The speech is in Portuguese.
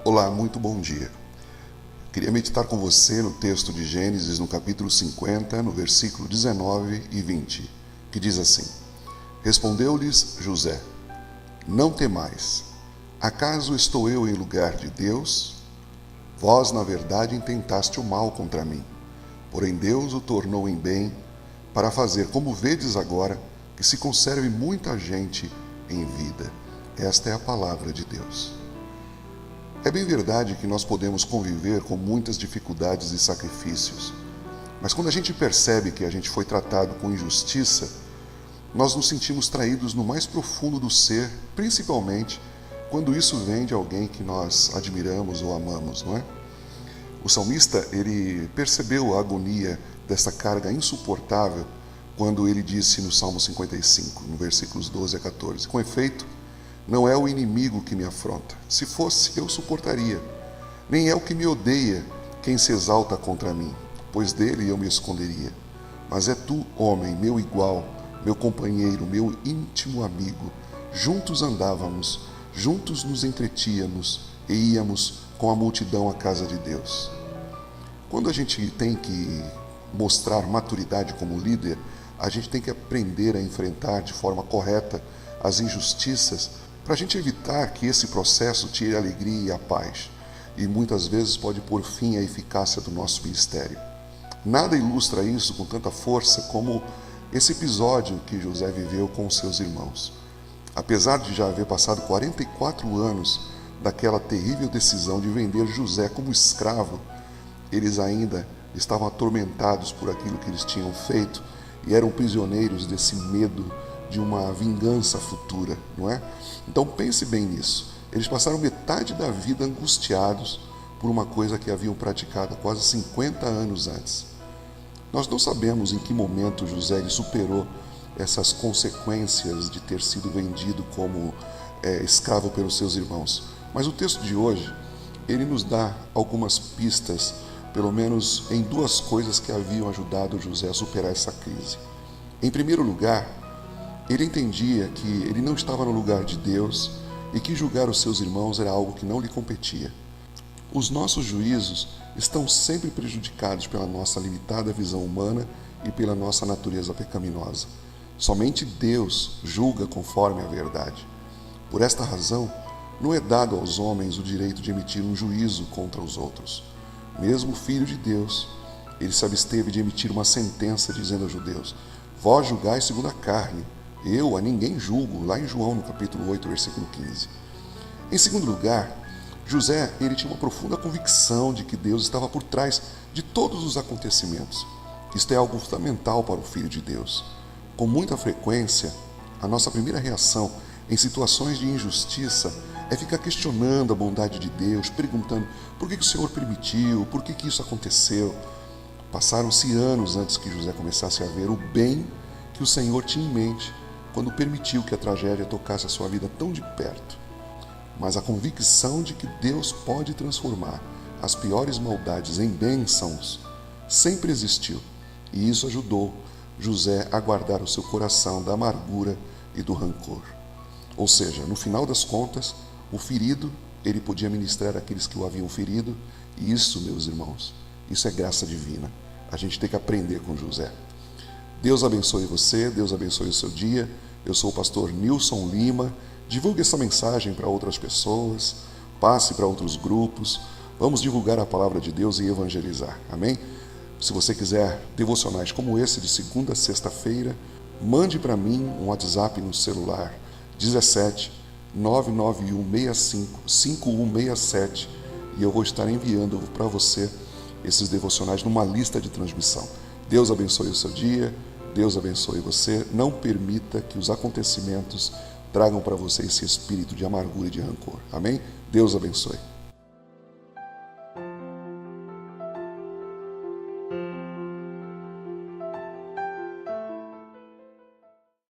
Olá, muito bom dia. Queria meditar com você no texto de Gênesis, no capítulo 50, no versículo 19 e 20, que diz assim: Respondeu-lhes José: Não temais, acaso estou eu em lugar de Deus? Vós, na verdade, intentaste o mal contra mim, porém Deus o tornou em bem, para fazer, como vedes agora, que se conserve muita gente em vida. Esta é a palavra de Deus. É bem verdade que nós podemos conviver com muitas dificuldades e sacrifícios, mas quando a gente percebe que a gente foi tratado com injustiça, nós nos sentimos traídos no mais profundo do ser, principalmente quando isso vem de alguém que nós admiramos ou amamos, não é? O salmista, ele percebeu a agonia dessa carga insuportável quando ele disse no Salmo 55, no versículos 12 a 14, com efeito, não é o inimigo que me afronta. Se fosse, eu suportaria. Nem é o que me odeia quem se exalta contra mim, pois dele eu me esconderia. Mas é tu, homem, meu igual, meu companheiro, meu íntimo amigo. Juntos andávamos, juntos nos entretínhamos e íamos com a multidão à casa de Deus. Quando a gente tem que mostrar maturidade como líder, a gente tem que aprender a enfrentar de forma correta as injustiças, para a gente evitar que esse processo tire a alegria e a paz, e muitas vezes pode pôr fim à eficácia do nosso ministério. Nada ilustra isso com tanta força como esse episódio que José viveu com os seus irmãos. Apesar de já haver passado 44 anos daquela terrível decisão de vender José como escravo, eles ainda estavam atormentados por aquilo que eles tinham feito e eram prisioneiros desse medo de uma vingança futura, não é? Então pense bem nisso. Eles passaram metade da vida angustiados por uma coisa que haviam praticado há quase 50 anos antes. Nós não sabemos em que momento José superou essas consequências de ter sido vendido como escravo pelos seus irmãos. Mas o texto de hoje, ele nos dá algumas pistas, pelo menos em duas coisas que haviam ajudado José a superar essa crise. Em primeiro lugar, ele entendia que ele não estava no lugar de Deus e que julgar os seus irmãos era algo que não lhe competia. Os nossos juízos estão sempre prejudicados pela nossa limitada visão humana e pela nossa natureza pecaminosa. Somente Deus julga conforme a verdade. Por esta razão, não é dado aos homens o direito de emitir um juízo contra os outros. Mesmo o Filho de Deus, ele se absteve de emitir uma sentença dizendo aos judeus: Vós julgais segundo a carne, eu a ninguém julgo, lá em João, no capítulo 8, versículo 15. Em segundo lugar, José, ele tinha uma profunda convicção de que Deus estava por trás de todos os acontecimentos. Isto é algo fundamental para o Filho de Deus. Com muita frequência, a nossa primeira reação em situações de injustiça é ficar questionando a bondade de Deus, perguntando por que o Senhor permitiu, por que isso aconteceu. Passaram-se anos antes que José começasse a ver o bem que o Senhor tinha em mente quando permitiu que a tragédia tocasse a sua vida tão de perto. Mas a convicção de que Deus pode transformar as piores maldades em bênçãos sempre existiu, e isso ajudou José a guardar o seu coração da amargura e do rancor. Ou seja, no final das contas, o ferido, ele podia ministrar àqueles que o haviam ferido, e isso, meus irmãos, isso é graça divina. A gente tem que aprender com José. Deus abençoe você, Deus abençoe o seu dia. Eu sou o pastor Nilson Lima. Divulgue essa mensagem para outras pessoas, passe para outros grupos. Vamos divulgar a palavra de Deus e evangelizar. Amém? Se você quiser devocionais como esse, de segunda a sexta-feira, mande para mim um WhatsApp no celular 17 99165 5167 e eu vou estar enviando para você esses devocionais numa lista de transmissão. Deus abençoe o seu dia, Deus abençoe você. Não permita que os acontecimentos tragam para você esse espírito de amargura e de rancor. Amém? Deus abençoe.